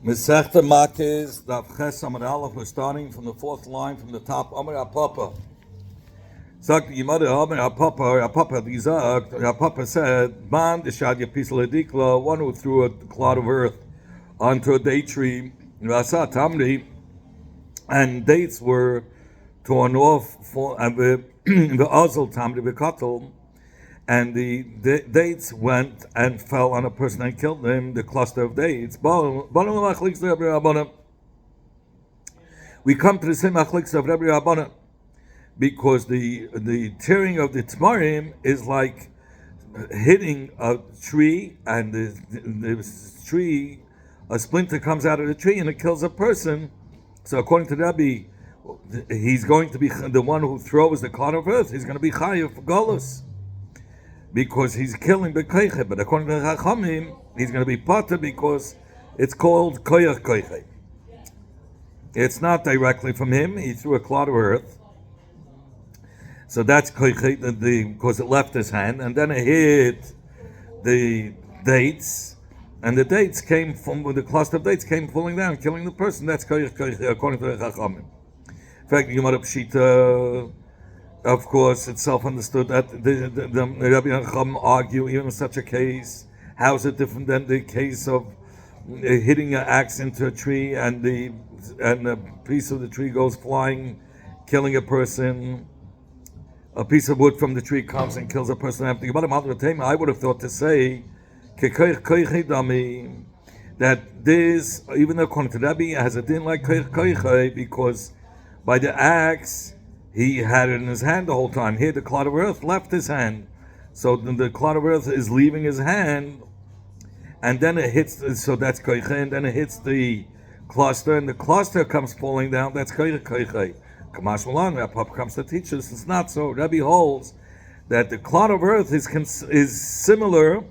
Masechta Makos, Daf Ches Amud Aleph. We're starting from the fourth line from the top. Amar Apapa. Sagt die Gemara, Amar Apapa, die sagt, Apapa said, Man deshad yapisal edikla, one who threw a clod of earth onto a date tree, Rasa Tamri, and dates were torn off for the Azal Tamri Bekatl, and the dates went and fell on a person and killed him, the cluster of dates. We come to the same achliks of Rabbi Rabbanan, because the tearing of the tmarim is like hitting a tree, and the tree, a splinter comes out of the tree and it kills a person. So according to Rabbi, he's going to be the one who throws the clod of earth. He's going to be chayav for golus, because he's killing b'koiche. But according to Chachamim, he's going to be potter because it's called koyach koiche. It's not directly from him. He threw a clod of earth, so that's koiche, because it left his hand, and then it hit the dates, and the dates came from the cluster of dates came falling down, killing the person. That's koyach koiche according to the Chachamim. In fact, the Gemara Pshita, of course, it's self-understood that the Rabbi Chacham argue even in such a case, how is it different than the case of hitting an axe into a tree and a piece of the tree goes flying, killing a person? A piece of wood from the tree comes and kills a person. I would have thought to say that this, even according to Rabbi, has a din like koich, because by the axe he had it in his hand the whole time. Here, the clod of earth left his hand, so the clod of earth is leaving his hand, and then it hits. So that's koiche, and then it hits the cluster, and the cluster comes falling down. That's koiche. Kamash Malan, Papa comes to teach us. It's not so. Rabbi holds that the clod of earth is similar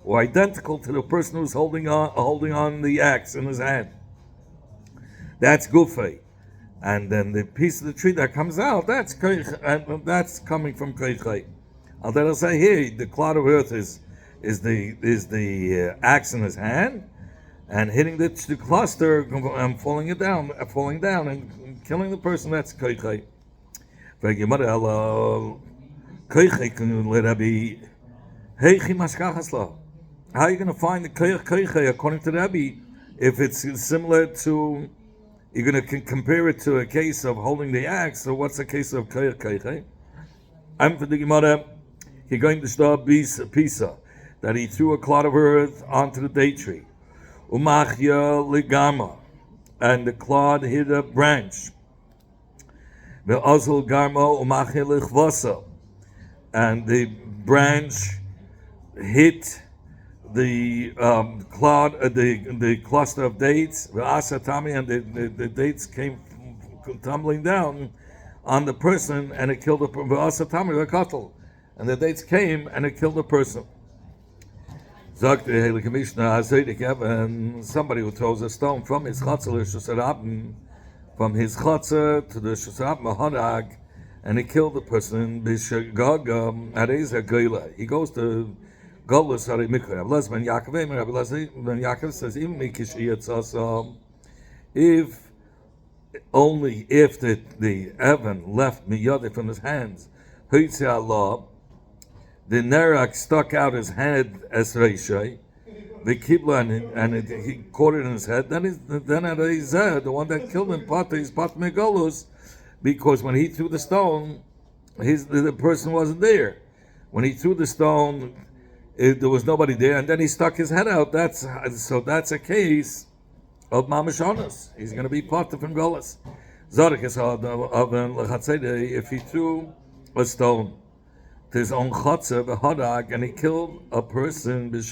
or identical to the person who's holding on the axe in his hand. That's gufay. And then the piece of the tree that comes out, that's koich, and that's coming from koich. I'll then say here, the clod of earth is the axe in his hand, and hitting the cluster and falling down and killing the person. That's koich. How are you going to find the koich according to Rabbi if it's similar to? You're going to compare it to a case of holding the axe, so what's the case of koich? I'm for the Gemara, you're going to start Pisa, that he threw a clod of earth onto the date tree. Umachya ligama, and the clod hit a branch. Ve'azul garmo umachya lichvasa, and the branch hit the clod, the cluster of dates, the asatami, and the dates came tumbling down on the person, and it killed the asatami, the cattle, and the dates came and it killed the person. And somebody who throws a stone from his chatzah from his chatzah to the shusarab and it killed the person. He goes to Golus Hari Mikra. Rabbi Ben Yaakov says, if only if the Evan left Miyadeh from his hands, Allah, the Nerak stuck out his head as Reishay, the Kibla, and he caught it in his head, then the one that killed him, is Pat Megolus, because when he threw the stone, the person wasn't there. When he threw the stone, there was nobody there, and then he stuck his head out. That's a case of mamashonas. He's going to be part from Golas. If he threw a stone to his own chatzah v'hadag and he killed a person, if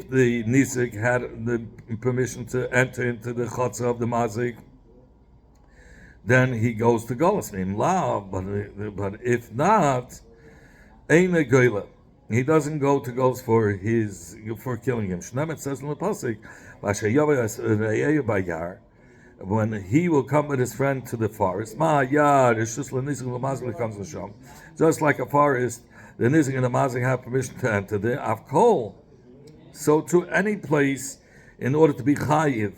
the nizik had the permission to enter into the chatzah of the mazik, then he goes to Golas. But if not, he doesn't go to Golas for killing him. Shnemet says in the pasuk, when he will come with his friend to the forest, just like a forest, the nizik and the mazik have permission to enter there. Avkol So to any place, in order to be chayiv,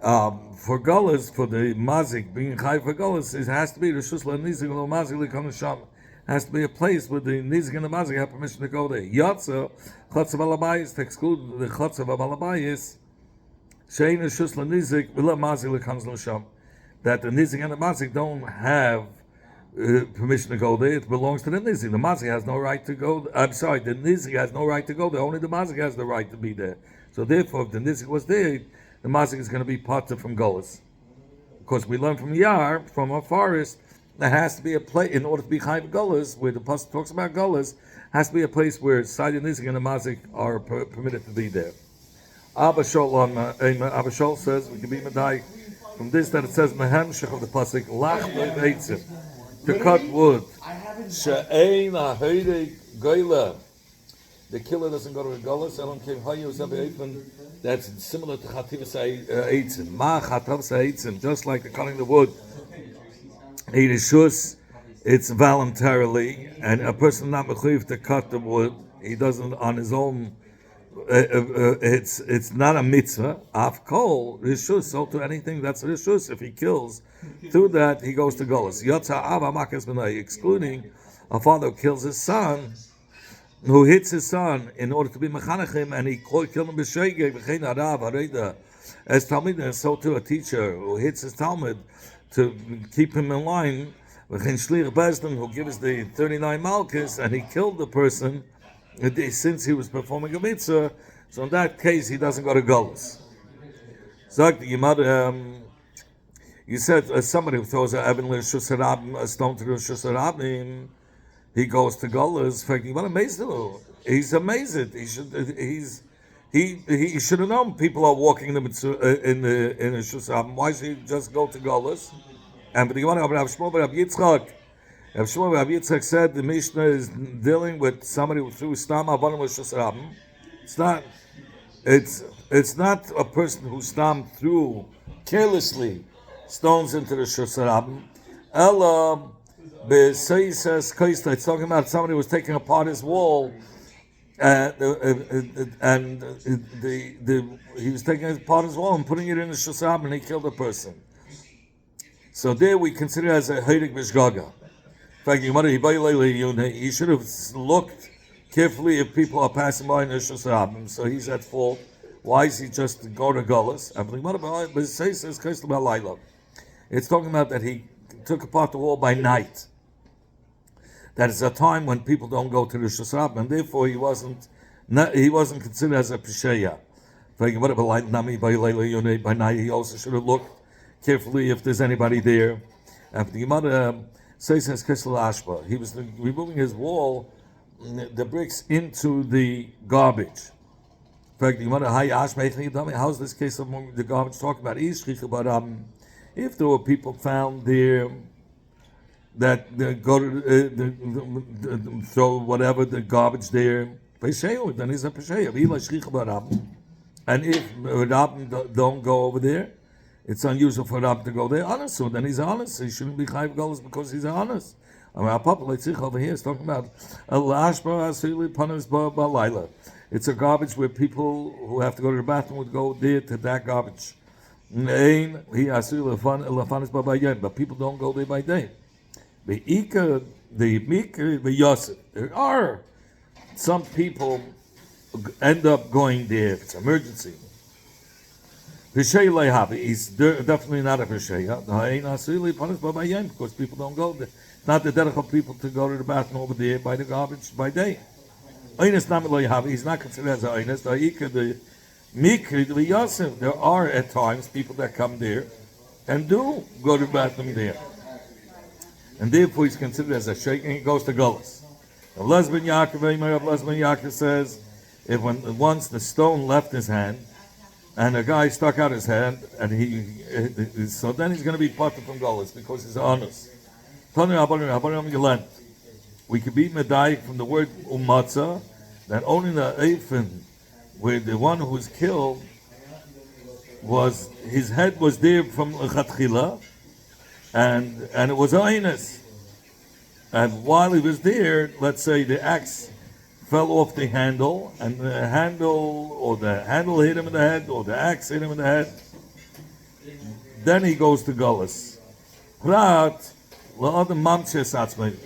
for gullahs, for the mazik, being chayiv for gullahs, it has to be Rishus LaNizik Lo Mazik Likon Sham. Has to be a place where the nizik and the mazik have permission to go there. Yatsa, Chotzav Alabayis, to exclude the Chotzav Alabayis, Shein Rishus LaNizik Lo Mazik Likon Sham. That the nizik and the mazik don't have permission to go there. It belongs to the nizik. The mazik has no right to go. I'm sorry, the nizik has no right to go there. Only the mazik has the right to be there. So therefore, if the nizik was there, the mazik is going to be parted from golas. Because we learn from Yar, from a forest, there has to be a place, in order to be chayv golas, where the pasuk talks about golas, has to be a place where side the nizik and the mazik are permitted to be there. Abba Shol says, we can be medai from this, that it says in the hemshech of the pasuk, lach b'eitzim, to cut wood. She'ein ha'heidig goyla. The killer doesn't go to a golas. Elam came hayu zabe'efen. That's similar to chativas ha'eitzim. Ma chativas ha'eitzim, just like the cutting the wood. Eirishus, it's voluntarily, and a person not mechuyev to cut the wood, he doesn't on his own. It's not a mitzvah. Afkol rishus, so to anything that's rishus. If he kills through that, he goes to golas. Yotza ava makas b'nai, excluding a father who kills his son, who hits his son in order to be mechanachim, and he killed him b'sheigeg v'chein harav hareda. As talmid, and so too a teacher who hits his talmid to keep him in line, v'chein shliach bezdin, who gives the 39 malchus, and he killed the person since he was performing a mitzvah. So in that case, he doesn't go to golas. Zog the mother. You said somebody who throws a stone to the Rishus Harabim, he goes to golas. What amazed him? He's amazed. He should have known people are walking in the Rishus Harabim. Why should he just go to golas? And but the one Rav Shmuel Rav Yitzchak said the Mishnah is dealing with somebody who threw stam avanim Rishus Harabim. It's not a person who stam threw carelessly stones into the Rishus Harabim. Ella b'seisas kaista. It's talking about somebody who was taking apart his wall, and he was taking apart his wall and putting it in the Rishus Harabim, and he killed a person. So there we consider it as a heidig b'shgaga. In fact, he should have looked carefully if people are passing by in the Rishus Harabim. So he's at fault. Why is he just go to golas? It's talking about that he took apart the wall by night. That is a time when people don't go to the Rishus Harabim, and therefore he wasn't considered as a pisheya. By night, he also should have looked carefully if there's anybody there. After the Gemara says ashba, he was removing his wall, the bricks into the garbage. In fact, the Gemara how's this case of the garbage talking about? If there were people found there that go to throw whatever the garbage there, then he's a pesheya. And if Rabbim don't go over there, it's unusual for Rabbim to go there honest. So then he's honest. He shouldn't be chayv golas because he's honest. Our Papa over here is talking about it's a garbage where people who have to go to the bathroom would go there to that garbage. But people don't go there by day. There are some people end up going there if it's an emergency. He's definitely not a Pesheya. Because people don't go there. It's not the derech of people to go to the bathroom over there by the garbage by day. He's not considered as an Einis. There are at times people that come there and do go to the bathroom there. And therefore he's considered as a sheikh and he goes to Golas. The Lesbian Yaakov says, if once the stone left his hand, and a guy stuck out his hand, and so then he's going to be parted from Golas because he's honest. We could be medayik from the word umatza, that only the eifin, where the one who was killed was his head was there from lechatchila, and it was Einis. And while he was there, let's say the axe fell off the handle, and the handle hit him in the head, or the axe hit him in the head. Then he goes to Gullus. Prat,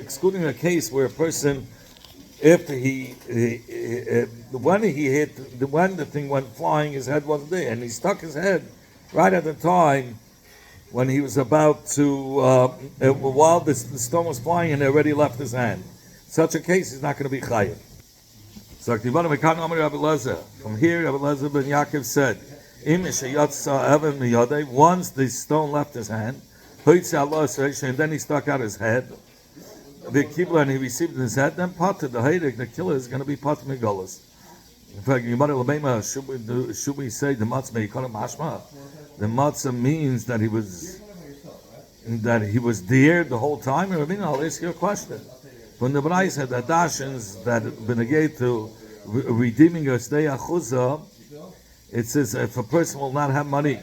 excluding a case where a person, after when the thing went flying, his head wasn't there, and he stuck his head right at the time when he was about to, while the stone was flying and it already left his hand. Such a case is not going to be chayiv. So from here, Rabbi Lezer ben Yaakov said, once the stone left his hand, and then he stuck out his head, the kibla, and he received in his head, then potter, the killer is going to be potter megolas. In fact, should we say the matzah yikolam mashma? The matzah means that he was there the whole time. I'll ask you a question. When the B'nai said that Dashins that benegate to redeeming a stay achuzah, it says if a person will not have money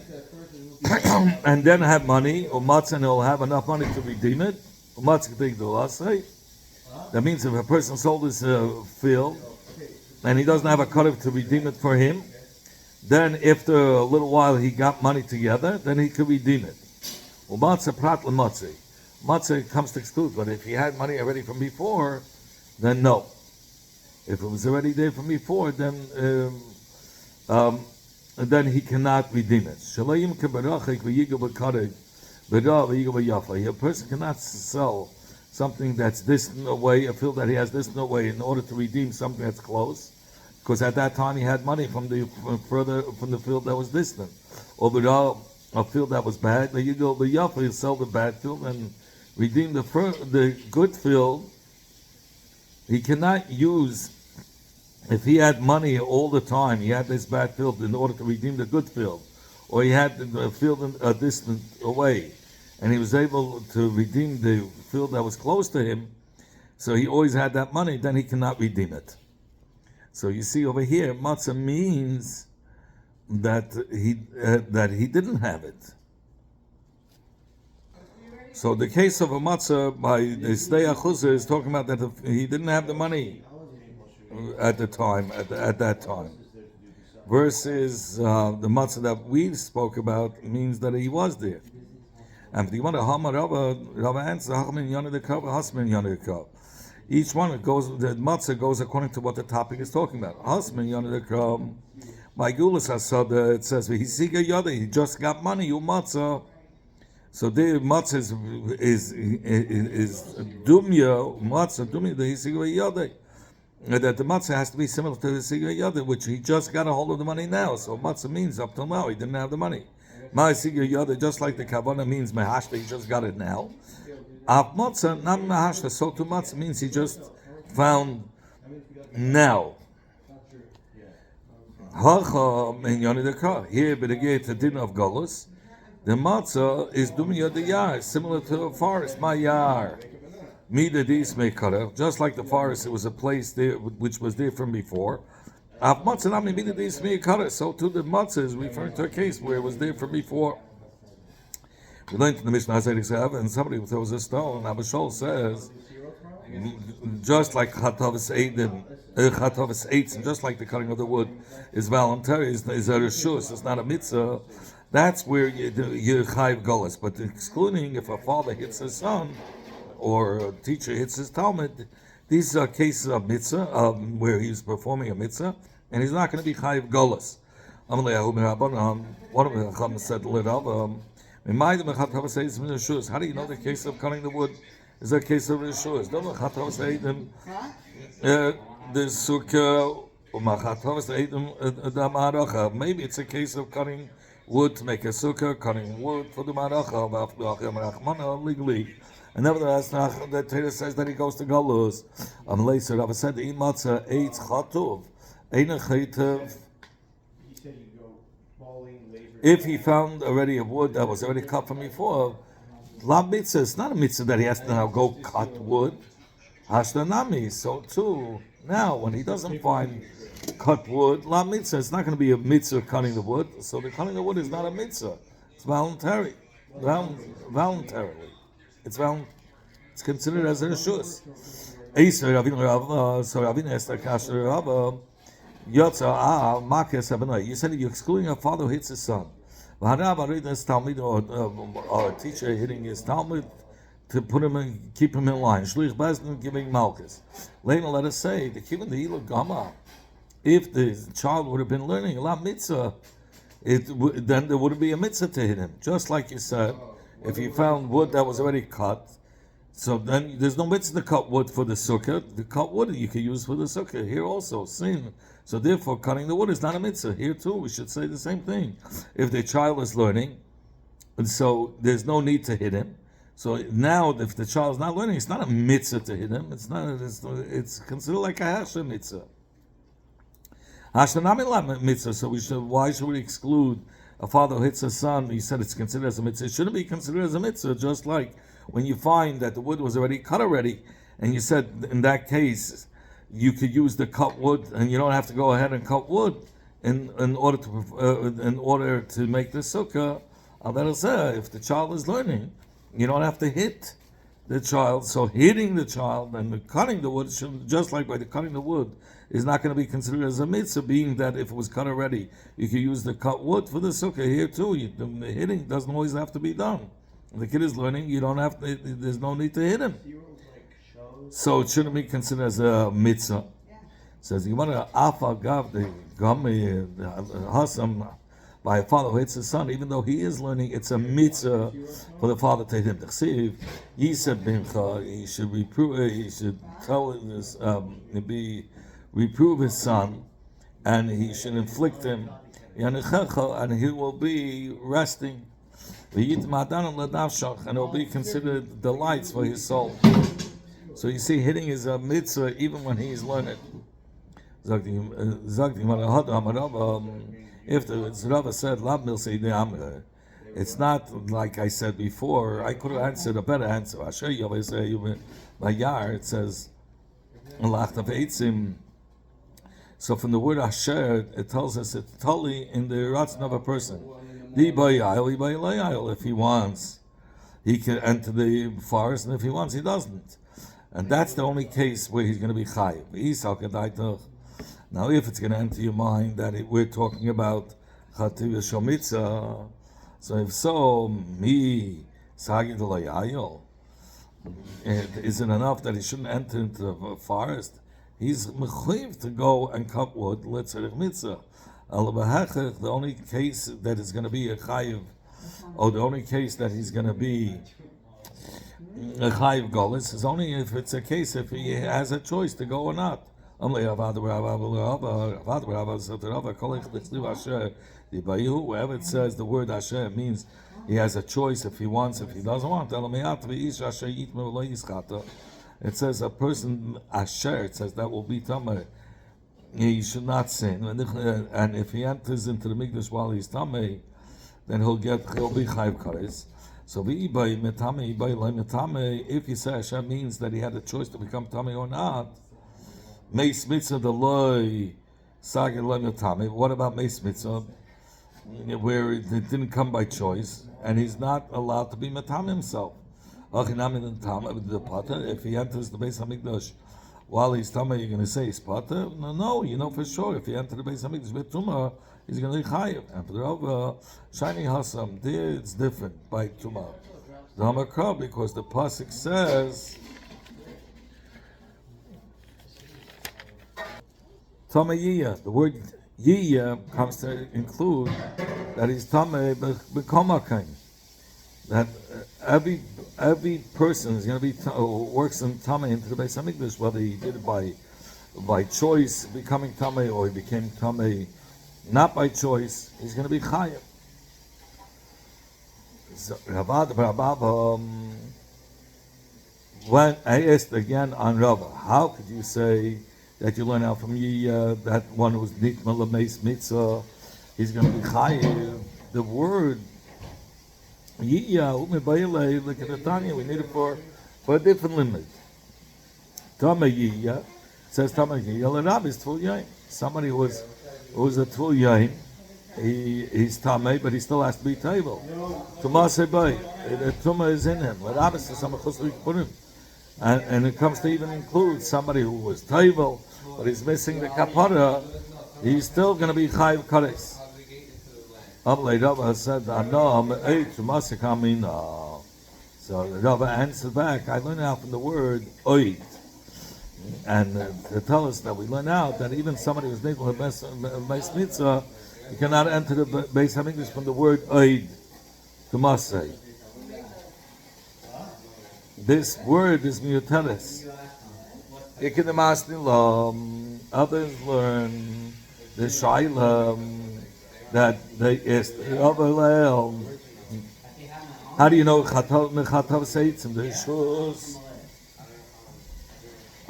and then have money, or matzah, and he'll have enough money to redeem it, that means if a person sold his field and he doesn't have a cutoff to redeem it for him, then after a little while he got money together, then he could redeem it. Matzah prat l'matzah. Matzah comes to exclude, but if he had money already from before, then no. If it was already there from before, then he cannot redeem it. A person cannot sell something that's distant away, a field that he has distant away, in order to redeem something that's close, because at that time he had money from the field that was distant, or a field that was bad. He'll sell the bad field and redeem the good field. He cannot use, if he had money all the time, he had this bad field in order to redeem the good field, or he had the field a distant away, and he was able to redeem the field that was close to him, so he always had that money, then he cannot redeem it. So you see over here, matzah means that he didn't have it. So the case of a matzah by the Sdei Achuzah is talking about that he didn't have the money at the time, at that time. Versus the matzah that we spoke about means that he was there. And if you want to Rava answer, each one the matzah goes according to what the topic is talking about. My Gulas Hasada, it says he just got money, you matzah. So the matzah is dumya the hisiga yada. That the matzah has to be similar to the hisiga yada, which he just got a hold of the money now. So matzah means up till now he didn't have the money. My hisiga yada, just like the kavana means mehashta, he just got it now. Av matzah not mehashta, so to matzah means he just found now. Hacha in yonidaka here, but again the din of galus. The matzah is dumya the yar, similar to a forest, my yar. Mida dis meikara, just like the forest, it was a place there which was there from before. Av matzah nami mida dis meikara, so too the matzah is referring to a case where it was there from before. We learned in the Mishnah and somebody throws a stone. Abba Shol says, just like Chatavis Eitz, and just like the cutting of the wood is voluntary, is a reshus, it's not a mitzvah. That's where you chayv golas. But excluding if a father hits his son or a teacher hits his talmud, these are cases of mitzvah, where he's performing a mitzvah, and he's not going to be chayv golas. One of the Chacham said, how do you know the case of cutting the wood is a case of reshus? The sukkah, maybe it's a case of cutting wood to make a sukkah, cutting wood for the maracha, legally. And nevertheless, the Torah says that he goes to galus. Later, Rabbi said, eitz chatuv, if he found already a wood that was already cut from before, la mitzvah, it's not a mitzvah that he has to now go cut wood. Hashtanami, so too, now when he doesn't find cut wood, la mitzvah, it's not going to be a mitzvah cutting the wood, so the cutting the wood is not a mitzvah. It's voluntary. Voluntarily. It's considered as a reshus. So Ravina asked the kasher Rabba, Yotza, Makos Abinai. You said you're excluding a father who hits his son. Talmud or a teacher hitting his Talmud to put him in, keep him in line. Shlich Bezdin giving Malchus. Later, let us say the Kivin the Ilu Gama. If the child would have been learning a lot mitzvah, then there wouldn't be a mitzvah to hit him. Just like you said, if you found wood that was already cut, so then there's no mitzvah to cut wood for the sukkah. The cut wood you can use for the sukkah. Here also, sin. So therefore, cutting the wood is not a mitzvah. Here too, we should say the same thing. If the child is learning, and so there's no need to hit him. So now, if the child is not learning, it's not a mitzvah to hit him. It's considered like a hashem mitzvah. Hashanami mitzvah. So why should we exclude a father who hits a son? You said it's considered as a mitzvah. It shouldn't be considered as a mitzvah. Just like when you find that the wood was already cut already, and you said in that case you could use the cut wood, and you don't have to go ahead and cut wood in order to make the sukkah. That'll say if the child is learning, you don't have to hit the child. So hitting the child and cutting the wood, just like by the cutting the wood, is not going to be considered as a mitzvah, being that if it was cut already, you could use the cut wood for the sukkah. Here too, the hitting doesn't always have to be done. If the kid is learning, you don't have to, there's no need to hit him. So it shouldn't be considered as a mitzvah. It says, you want to afa gav the gami hasam by a father who hits his son, even though he is learning, it's a mitzvah for the father to hit him. He said, he should reprove, he should tell this, reprove his son, and he should inflict him, and he will be resting, and it will be considered delights for his soul. So you see, hitting is a mitzvah even when he is learning. If the Rava said, it's not like I said before. I could have answered a better answer. I'll show you. It says, so from the word asher, it tells us it's totally in the ratzon of a person. If he wants, he can enter the forest, and if he wants, he doesn't. And that's the only case where he's going to be chayiv. Now, if it's going to enter your mind that we're talking about chativ shomitza, so if so, is it enough that he shouldn't enter into the forest? He's mechuyev to go and cut wood. Let's say mitzvah. The only case that is going to be a chayiv, or the only case that he's going to be a chayiv golis is only if it's a case if he has a choice to go or not. Wherever it says the word asher, it means he has a choice if he wants, if he doesn't want. It says a person asher, it says that will be tameh. He should not sin, and if he enters into the mikdash while he's tameh, then he'll be chayiv kares. So if you say Hashem means that he had a choice to become tameh or not, meis mitzvah the loy sagir loy metame. What about meis mitzvah, where it didn't come by choice, and he's not allowed to be metame himself? If he enters the Beis Hamikdash while he's tameh, you're going to say he's pater? No, you know for sure. If he enters the Beis Hamikdash with tumah, he's going to be chayiv. And for the Rava, shiny hasam, there it's different by tumah. The Hamakra, because the pasuk says tameh yiyah. The word yiyah comes to include that he's tameh b'komakim. That every person is going to be works in tameh into the Beis Hamikdash, whether he did it by choice, becoming tameh, or he became tameh not by choice. He's going to be chayav. So, when I asked again on Rava, how could you say that you learn out from Yiyah that one who's nitma l'meis mitzvah, he's going to be chayav? The word Yiyah, look at the Tanya, we need it for a different limit. Tameh Yiyah says Tameh Yiyah, l'rab is Tvul Yain. Somebody who was a Tvul Yain, he's Tameh, but he still has to be table. Tumah Sebay, the Tumah is in him. L'rab is some chus put him. and it comes to even include somebody who was table, but he's missing the kapara, he's still going to be chayiv kares. Amalei Rava said, "No, I'm eight to masik." So the Rava answered back, "I learned out from the word oid." And to tell us that we learn out that even somebody who's neighbor of Beis Mitzvah, you cannot enter the Beis HaMikdash from the word Oid to Masay. This word is Miuteres. Others learn the Shailam that they is how do you know Chatav Seitzim, the Shus?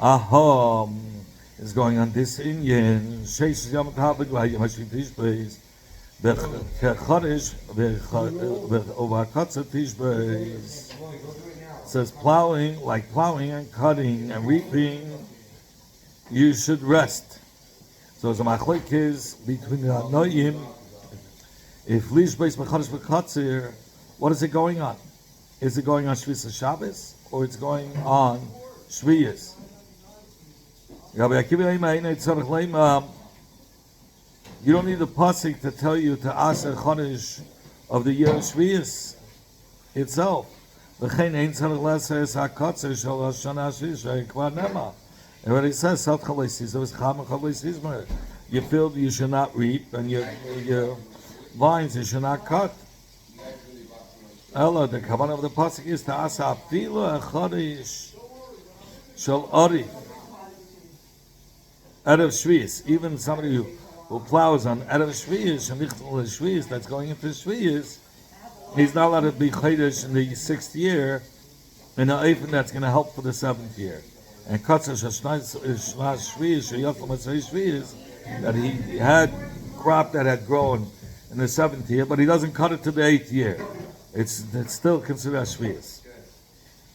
Aham is going on this Indian. Sheish Yom Tabik Vayimashim Tishbeis. Bechadish Ovakatsa Tishbeis. Says plowing, like plowing and cutting and reaping, you should rest. So the machlik is between the Anoyim. If Lish Beis Bechadish Bekatzir, what is it going on? Is it going on Shvis Shabbos or it's going on Shviyas? You don't need the pasuk to tell you to ask a chodesh of the year Shviyas itself. And when he says, you feel you should not reap and your vines you should not cut. Ella, the kavanah of the pasuk is to ask a chodesh shel arif. Erev Shviyas, even somebody who plows on Erev Shviyas, that's going into Shviyas, he's not allowed to be Chodesh in the 6th year in an Eifen that's going to help for the 7th year. And Katzah Shviyas, that he had crop that had grown in the 7th year, but he doesn't cut it to the 8th year. It's still considered Shviyas.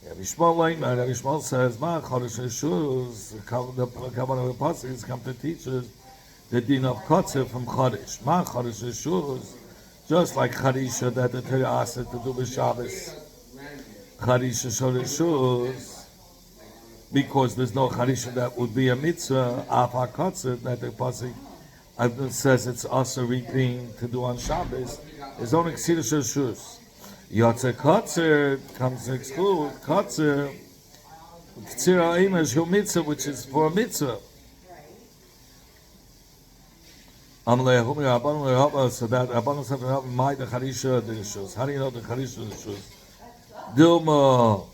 Rabbi Shmuel says, "Ma chodesh Shus." The kavanah of the pasuk is come to teach us the din of kotzer from chodesh. Ma chodesh Shus, just like charisha that the Torah asked to do b'Shabbos. Charisha Shus, because there's no charisha that would be a mitzvah. Afa kotzer that the pasuk says it's also reaping to do on Shabbos. There's only ksidush Shus. Yotze Kotzer comes to exclude Kotzer, Ktsira Eimesh Hu Mitzvah, which is for a mitzvah. So that Rabbanon said, "My the Charisha the Shus." How do you know the Charisha the Shus? Dilma,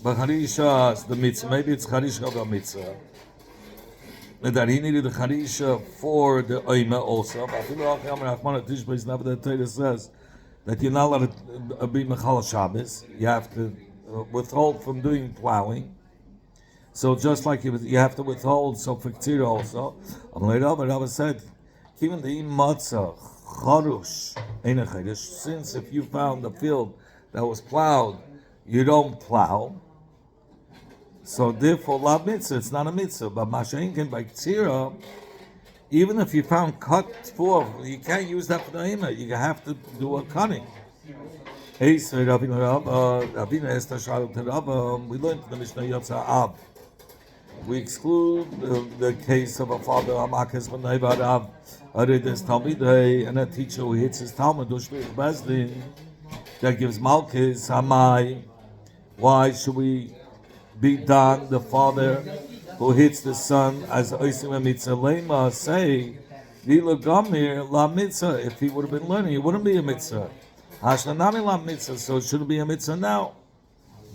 but Charisha is the mitzvah. Maybe it's Charisha of the mitzvah. And that he needed the Charisha for the Eimah also. But never the Torah says that you're not allowed to be Mechal Shabbos. You have to withhold from doing plowing. So just like you have to withhold, so for Ktsira also. Rabbi said, even the Matzah, Charush, since if you found a field that was plowed, you don't plow. So therefore, La Mitzvah, it's not a mitzvah. But Masha'inkin by Ktsira, even if you found cut for, you can't use that for the Eimah. You have to do a cutting. We learned in the Mishnah Yotza Av. We exclude the case of a father, Makos B'nei Av, and a teacher who hits his Talmud, Bezdin, that gives Malkis, Hamai. Why should we beat down the father who hits the son as Oisim Mitzvah Lema say, Lila Gamir La Mitzvah? If he would have been learning, it wouldn't be a mitzvah. Hashlanami La Mitzvah, so it shouldn't be a mitzvah now.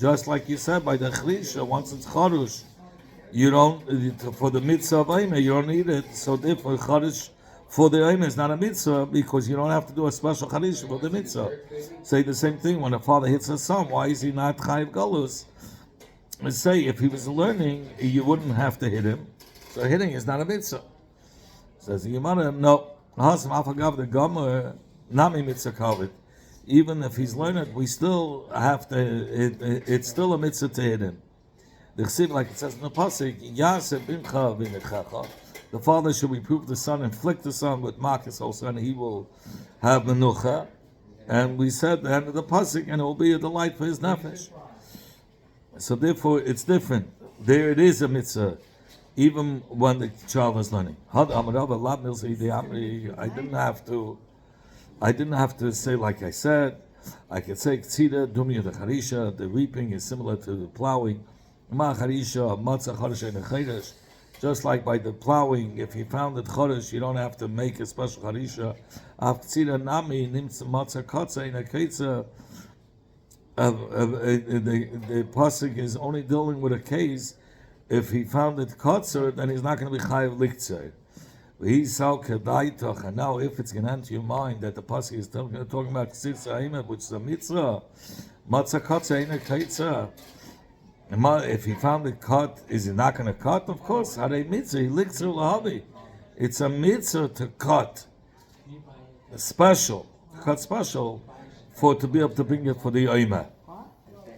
Just like you said by the Chrisha, once it's Charush, you don't, for the mitzvah of Eimah, you don't need it. So therefore, Charush for the Eimah is not a mitzvah because you don't have to do a special Charush for the mitzvah. Say the same thing when a father hits a son, why is he not Chayiv Galus? And say if he was learning, you wouldn't have to hit him. So hitting is not a mitzvah. Says the Gemara, no. Even if he's learning, we still have to. It's still a mitzvah to hit him. The chsiv, like it says in the pasuk, the father should reprove the son, inflict the son with Makos also, and he will have menucha. And we said the end of the pasuk, and it will be a delight for his nefesh. So therefore, it's different. There it is a mitzvah, even when the child is learning. I didn't have to say like I said. I could say tzida dumya the charisha. The reaping is similar to the plowing. Ma charisha matzah charisha in cheresh. Just like by the plowing, if you found it chodesh, you don't have to make a special charisha. Af tzida nami nimtz matzah kotza in a ketza. The pasuk is only dealing with a case. If he found it kotzer, then he's not going to be chayav liktzer. And now, if it's going to enter your mind that the pasuk is talking about ksitza which is a mitzvah, matzah kotzer in a ketza. If he found it cut, is he not going to cut? Of course, harei mitzvah liktzer lahavi. It's a mitzvah to cut, special, for to be able to bring it for the oimah.